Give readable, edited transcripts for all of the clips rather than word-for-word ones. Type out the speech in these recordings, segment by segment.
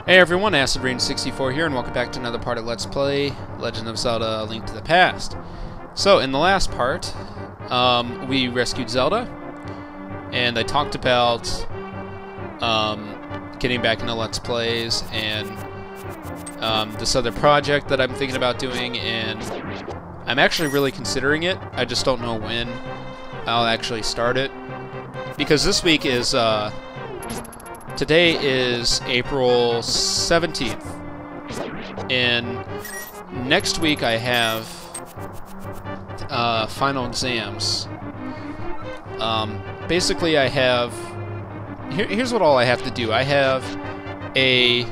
Hey everyone, AcidRain64 here, and welcome back to another part of Let's Play Legend of Zelda: A Link to the Past. So, in the last part, we rescued Zelda, and I talked about getting back into Let's Plays, and this other project that I'm thinking about doing, and I'm actually really considering it. I just don't know when I'll actually start it, because this week is, today is April 17th, and next week I have final exams. Basically I have, here's what all I have to do. I have a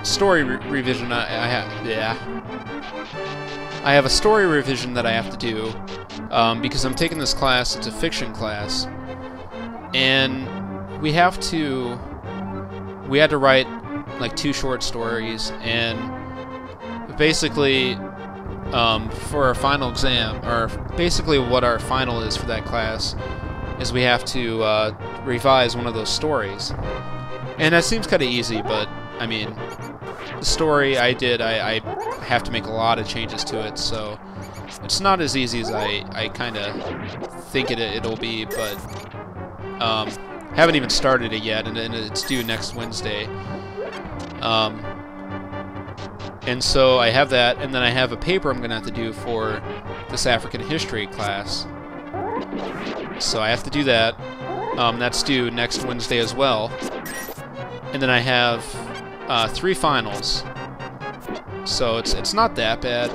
story revision. I have a story revision that I have to do because I'm taking this class. It's a fiction class, and we had to write like 2 short stories, and basically for our final exam, or basically what our final is for that class, is we have to revise one of those stories. And that seems kind of easy, but I mean, the story I have to make a lot of changes to it, so it's not as easy as I kind of think it'll be, but haven't even started it yet, and it's due next Wednesday. And so I have that, and then I have a paper I'm going to have to do for this African history class. So I have to do that. That's due next Wednesday as well. And then I have 3 finals. So it's not that bad.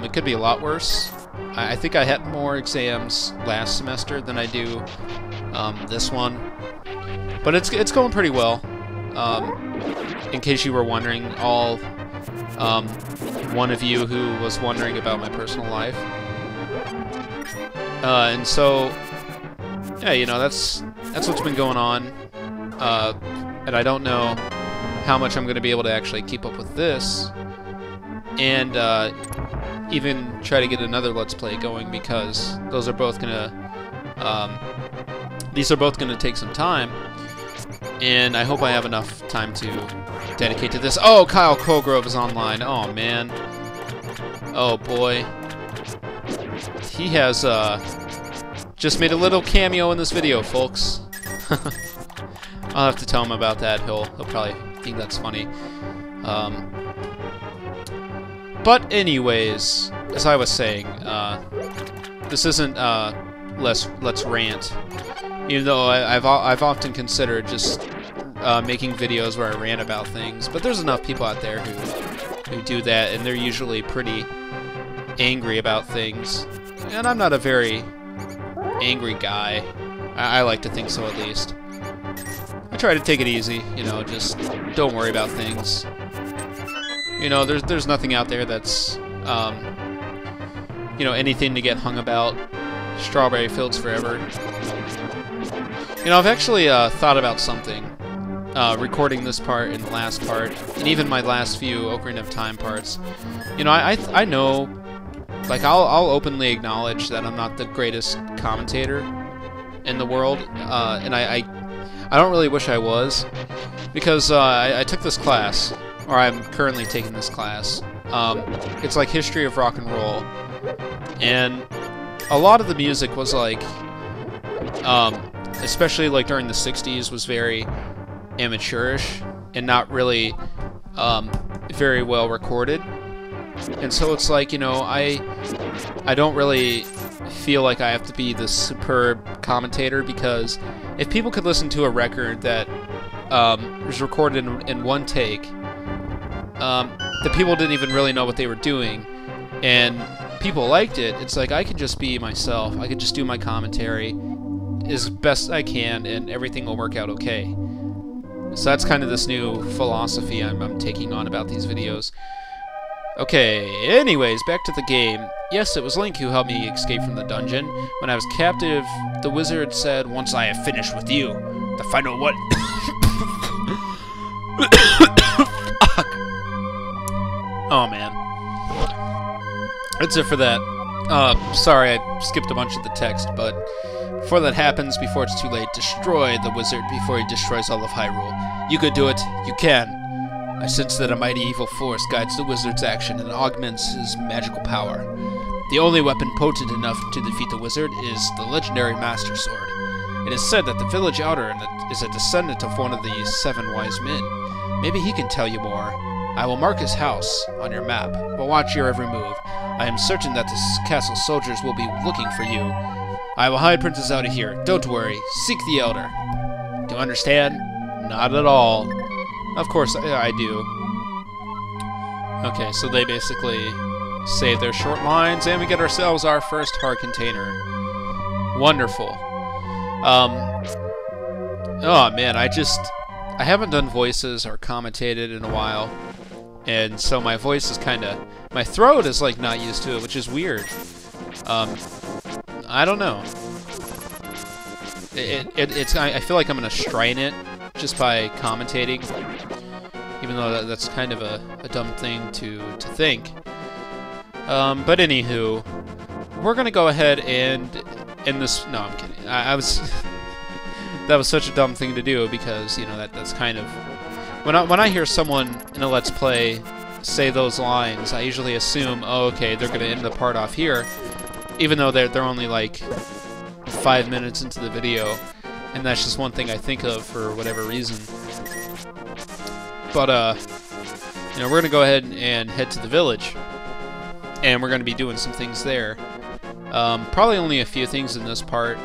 It could be a lot worse. I think I had more exams last semester than I do this one. But it's going pretty well. In case you were wondering, all one of you who was wondering about my personal life. And so, yeah, you know, that's what's been going on. And I don't know how much I'm going to be able to actually keep up with this, and even try to get another Let's Play going, because those are both gonna these are both gonna take some time, and I hope I have enough time to dedicate to this. Oh, Kyle Colgrove is online. Oh man. Oh boy. He has just made a little cameo in this video, folks. I'll have to tell him about that. He'll probably think that's funny. But anyways, as I was saying, this isn't Let's Rant. Even though I've often considered just making videos where I rant about things, but there's enough people out there who do that, and they're usually pretty angry about things. And I'm not a very angry guy. I like to think so, at least. I try to take it easy, you know, just don't worry about things. You know, there's nothing out there that's, you know, anything to get hung about. Strawberry fields forever. You know, I've actually thought about something, recording this part and the last part, and even my last few Ocarina of Time parts. You know, I know, like, I'll openly acknowledge that I'm not the greatest commentator in the world, and I don't really wish I was, because I took this class, or I'm currently taking this class. It's like history of rock and roll, and a lot of the music was like, especially like during the 60s, was very amateurish and not really very well recorded. And so it's like, you know, I don't really feel like I have to be this superb commentator, because if people could listen to a record that was recorded in one take, the people didn't even really know what they were doing, and people liked it, it's like I could just be myself. I could just do my commentary as best I can, and everything will work out okay. So that's kind of this new philosophy I'm taking on about these videos. Okay, anyways, back to the game. Yes, it was Link who helped me escape from the dungeon. When I was captive, the wizard said, "Once I have finished with you, the final one..." Fuck. Oh, man. That's it for that. Sorry, I skipped a bunch of the text, but before that happens, before it's too late, destroy the wizard before he destroys all of Hyrule. You could do it. You can. I sense that a mighty evil force guides the wizard's action and augments his magical power. The only weapon potent enough to defeat the wizard is the legendary Master Sword. It is said that the village elder is a descendant of one of the 7 wise men. Maybe he can tell you more. I will mark his house on your map, but watch your every move. I am certain that the castle soldiers will be looking for you. I will hide Princess Zelda here. Don't worry. Seek the elder. Do you understand? Not at all. Of course I do. Okay, so they basically save their short lines, and we get ourselves our first heart container. Wonderful. Oh man, I haven't done voices or commentated in a while, and so my voice is my throat is like not used to it, which is weird. I don't know. I feel like I'm gonna strain it just by commentating, even though that's kind of a dumb thing to think. But anywho, we're gonna go ahead and end this. No, I'm kidding. I was that was such a dumb thing to do, because you know that's kind of when I hear someone in a Let's Play say those lines, I usually assume, oh, okay, they're gonna end the part off here, even though they're only like 5 minutes into the video, and that's just one thing I think of for whatever reason. But you know, we're gonna go ahead and head to the village, and we're gonna be doing some things there. Probably only a few things in this part,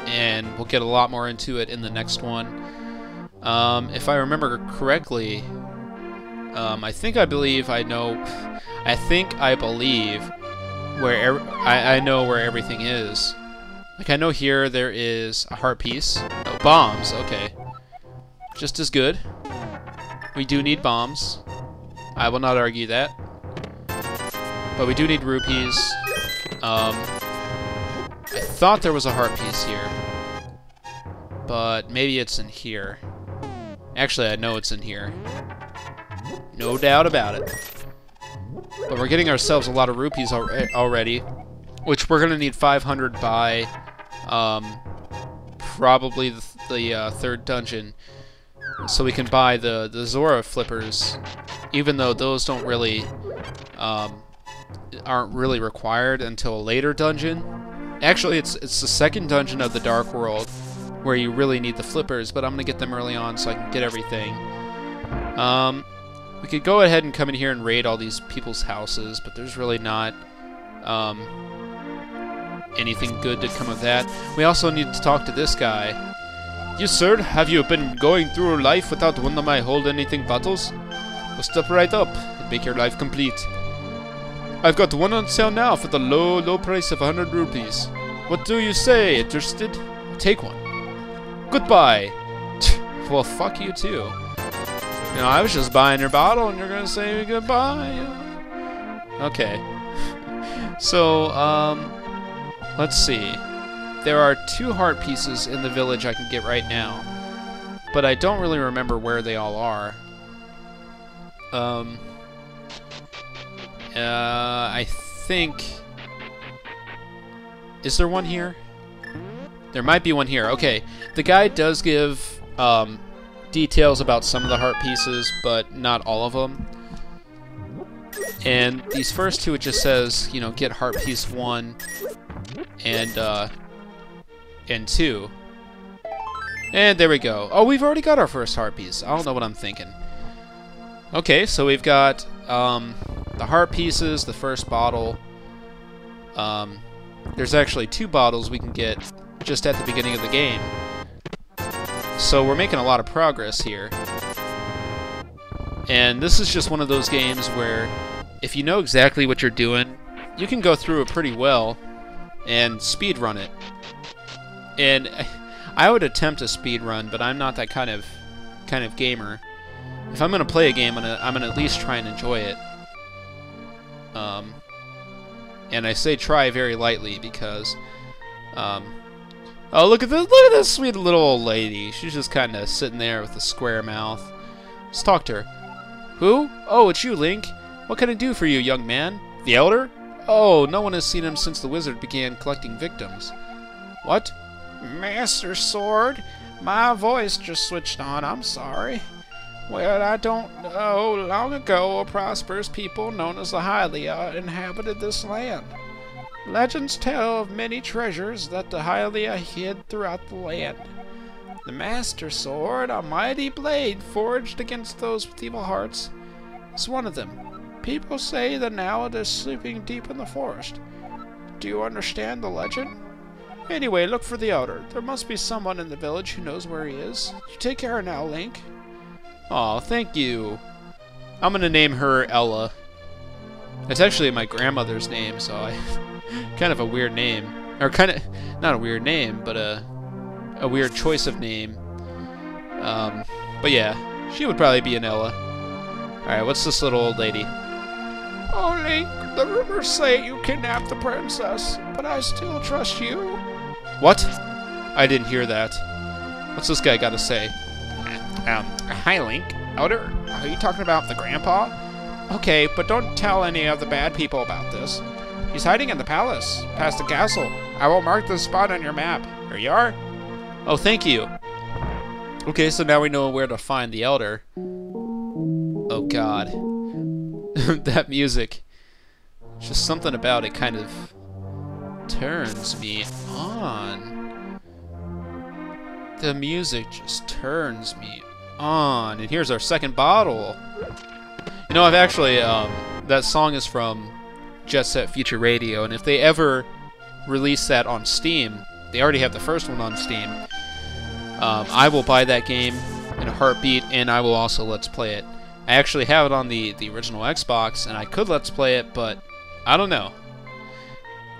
and we'll get a lot more into it in the next one. If I remember correctly, I believe I know where everything is. Like, I know here there is a heart piece. Oh, bombs, okay. Just as good. We do need bombs. I will not argue that. But we do need rupees. I thought there was a heart piece here, but maybe it's in here. Actually, I know it's in here. No doubt about it. But we're getting ourselves a lot of rupees already, which we're going to need 500 by probably the 3rd dungeon, so we can buy the Zora Flippers, even though those don't really aren't really required until a later dungeon. Actually, it's the 2nd dungeon of the Dark World where you really need the flippers, but I'm gonna get them early on so I can get everything. We could go ahead and come in here and raid all these people's houses, but there's really not anything good to come of that. We also need to talk to this guy. "Yes, sir. Have you been going through life without one of my hold anything bottles? Well, step right up and make your life complete. I've got one on sale now for the low price of 100 rupees. What do you say? Interested? Take one. Goodbye." Well, fuck you too. You know, I was just buying your bottle and you're gonna say goodbye. Okay. So, let's see. There are 2 heart pieces in the village I can get right now, but I don't really remember where they all are. I think... Is there one here? There might be one here. Okay, the guide does give details about some of the heart pieces, but not all of them. And these first 2, it just says, you know, get heart piece 1 and 2. And there we go. Oh, we've already got our first heart piece. I don't know what I'm thinking. Okay, so we've got the heart pieces, the first bottle. There's actually 2 bottles we can get just at the beginning of the game. So we're making a lot of progress here. And this is just one of those games where if you know exactly what you're doing, you can go through it pretty well and speedrun it. And I would attempt a speedrun, but I'm not that kind of gamer. If I'm gonna play a game, I'm gonna at least try and enjoy it. And I say try very lightly because, oh, look at this sweet little old lady. She's just kind of sitting there with a square mouth. Let's talk to her. Who? Oh, it's you, Link. What can I do for you, young man? The Elder? Oh, no one has seen him since the wizard began collecting victims. What? Master Sword? My voice just switched on, I'm sorry. Well, I don't know. Long ago, a prosperous people known as the Hylia inhabited this land. Legends tell of many treasures that the Hylia hid throughout the land. The Master Sword, a mighty blade forged against those with evil hearts, is one of them. People say the Nowad is sleeping deep in the forest. Do you understand the legend? Anyway, look for the Elder. There must be someone in the village who knows where he is. You take care now, Link. Aw, thank you. I'm gonna name her Ella. It's actually my grandmother's name, so I... kind of a weird name. Or kind of... not a weird name, but a weird choice of name. But yeah, she would probably be an Ella. Alright, what's this little old lady? Oh, Link, the rumors say you kidnapped the princess, but I still trust you. What? I didn't hear that. What's this guy got to say? Hi, Link. Elder, are you talking about the grandpa? Okay, but don't tell any of the bad people about this. He's hiding in the palace, past the castle. I will mark the spot on your map. Here you are. Oh, thank you. Okay, so now we know where to find the Elder. Oh, God. That music. Just something about it kind of turns me on. The music just turns me on. And here's our second bottle. You know, I've actually, that song is from Jet Set Future Radio, and if they ever release that on Steam, they already have the first one on Steam, I will buy that game in a heartbeat, and I will also Let's Play it. I actually have it on the original Xbox, and I could Let's Play it, but I don't know.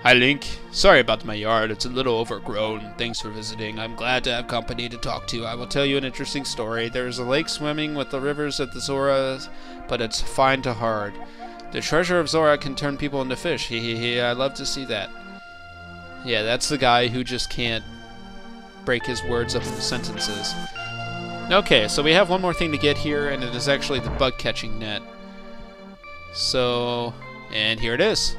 Hi, Link. Sorry about my yard. It's a little overgrown. Thanks for visiting. I'm glad to have company to talk to. I will tell you an interesting story. There's a lake swimming with the rivers at the Zora, but it's fine to hard. The treasure of Zora can turn people into fish. He. I love to see that. Yeah, that's the guy who just can't break his words up into sentences. Okay, so we have one more thing to get here, and it is actually the bug-catching net. So, and here it is.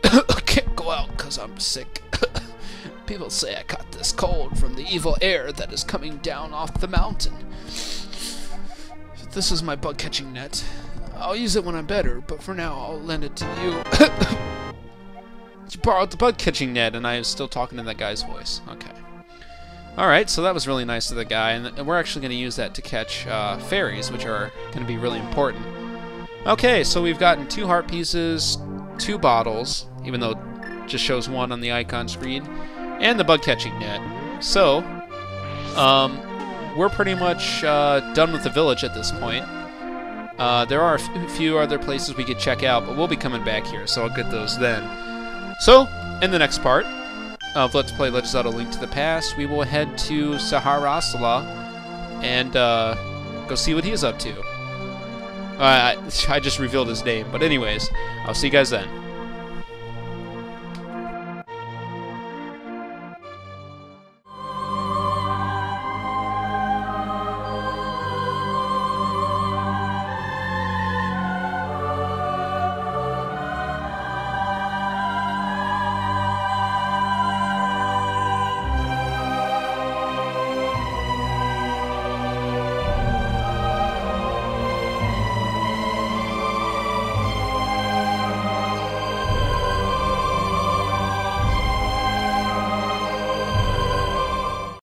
I can't go out because I'm sick. People say I caught this cold from the evil air that is coming down off the mountain. This is my bug-catching net. I'll use it when I'm better, but for now I'll lend it to you. You borrowed the bug-catching net, and I was still talking in that guy's voice. Okay. Alright, so that was really nice of the guy, and we're actually going to use that to catch fairies, which are going to be really important. Okay, so we've gotten 2 heart pieces, 2 bottles, even though it just shows 1 on the icon screen, and the bug-catching net. So, we're pretty much done with the village at this point. There are a few other places we could check out, but we'll be coming back here, so I'll get those then. So, in the next part of Let's Play Legend of Zelda: Link to the Past, we will head to Saharasala and go see what he's up to. I just revealed his name, but anyways, I'll see you guys then.